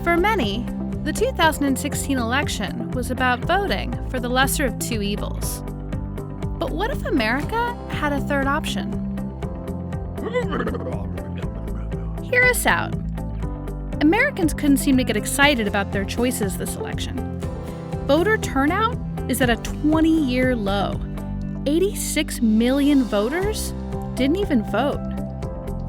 For many, the 2016 election was about voting for the lesser of two evils. But what if America had a third option? Hear us out. Americans couldn't seem to get excited about their choices this election. Voter turnout is at a 20-year low. 86 million voters didn't even vote.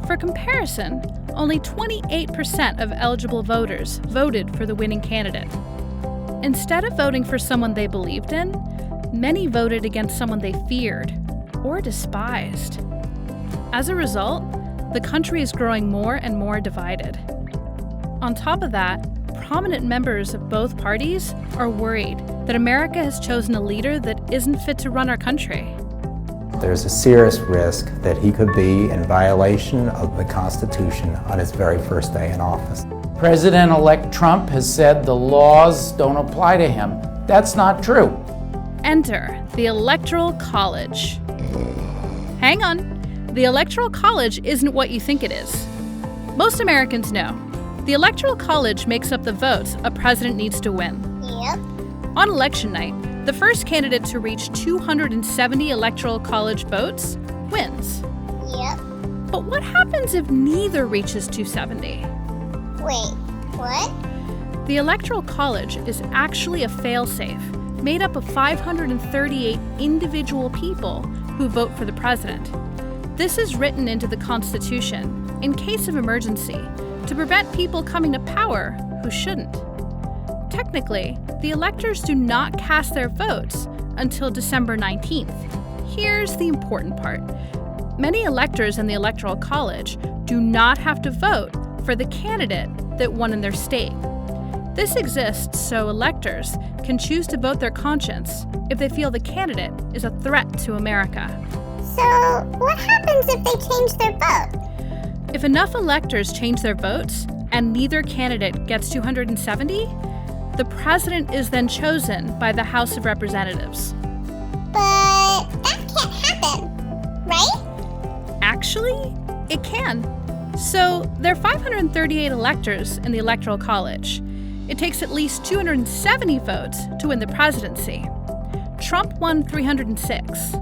For comparison, only 28% of eligible voters voted for the winning candidate. Instead of voting for someone they believed in, many voted against someone they feared or despised. As a result, the country is growing more and more divided. On top of that, prominent members of both parties are worried that America has chosen a leader that isn't fit to run our country. There's a serious risk that he could be in violation of the Constitution on his very first day in office. President-elect Trump has said the laws don't apply to him. That's not true. Enter the Electoral College. Hang on. The Electoral College isn't what you think it is. Most Americans know. The Electoral College makes up the votes a president needs to win. Yep. On election night, the first candidate to reach 270 Electoral College votes wins. Yep. But what happens if neither reaches 270? Wait, what? The Electoral College is actually a fail-safe made up of 538 individual people who vote for the president. This is written into the Constitution in case of emergency to prevent people coming to power who shouldn't. Technically, the electors do not cast their votes until December 19th. Here's the important part. Many electors in the Electoral College do not have to vote for the candidate that won in their state. This exists so electors can choose to vote their conscience if they feel the candidate is a threat to America. So, what happens if they change their vote? If enough electors change their votes and neither candidate gets 270, the president is then chosen by the House of Representatives. But that can't happen, right? Actually, it can. So, there are 538 electors in the Electoral College. It takes at least 270 votes to win the presidency. Trump won 306.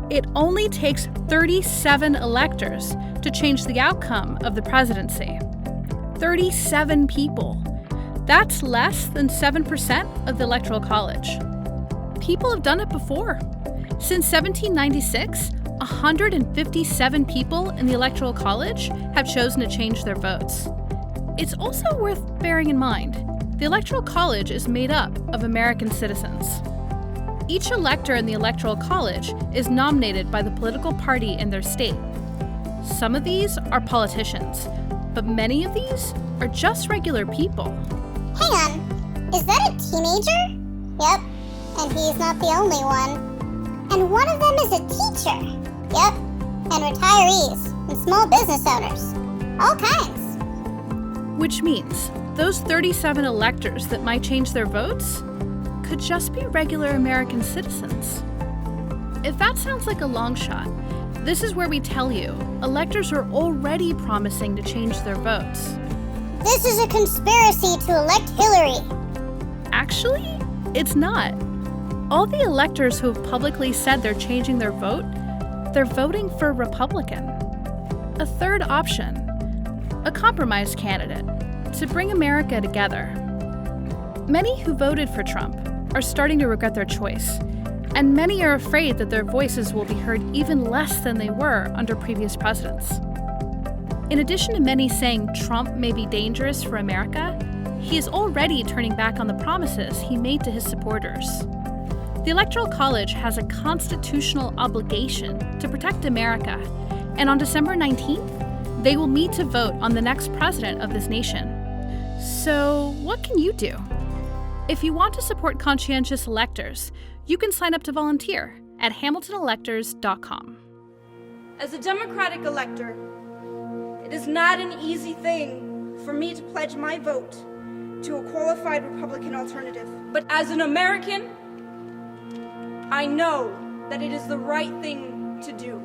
It only takes 37 electors to change the outcome of the presidency. 37 people. That's less than 7% of the Electoral College. People have done it before. Since 1796, 157 people in the Electoral College have chosen to change their votes. It's also worth bearing in mind, the Electoral College is made up of American citizens. Each elector in the Electoral College is nominated by the political party in their state. Some of these are politicians, but many of these are just regular people. Hang on, is that a teenager? Yep, and he's not the only one. And one of them is a teacher. Yep, and retirees, and small business owners. All kinds. Which means those 37 electors that might change their votes could just be regular American citizens. If that sounds like a long shot, this is where we tell you electors are already promising to change their votes. This is a conspiracy to elect Hillary. Actually, it's not. All the electors who have publicly said they're changing their vote, they're voting for a Republican. A third option, a compromise candidate, to bring America together. Many who voted for Trump are starting to regret their choice, and many are afraid that their voices will be heard even less than they were under previous presidents. In addition to many saying Trump may be dangerous for America, he is already turning back on the promises he made to his supporters. The Electoral College has a constitutional obligation to protect America, and on December 19th, they will meet to vote on the next president of this nation. So, what can you do? If you want to support conscientious electors, you can sign up to volunteer at hamiltonelectors.com. As a Democratic elector, it is not an easy thing for me to pledge my vote to a qualified Republican alternative. But as an American, I know that it is the right thing to do.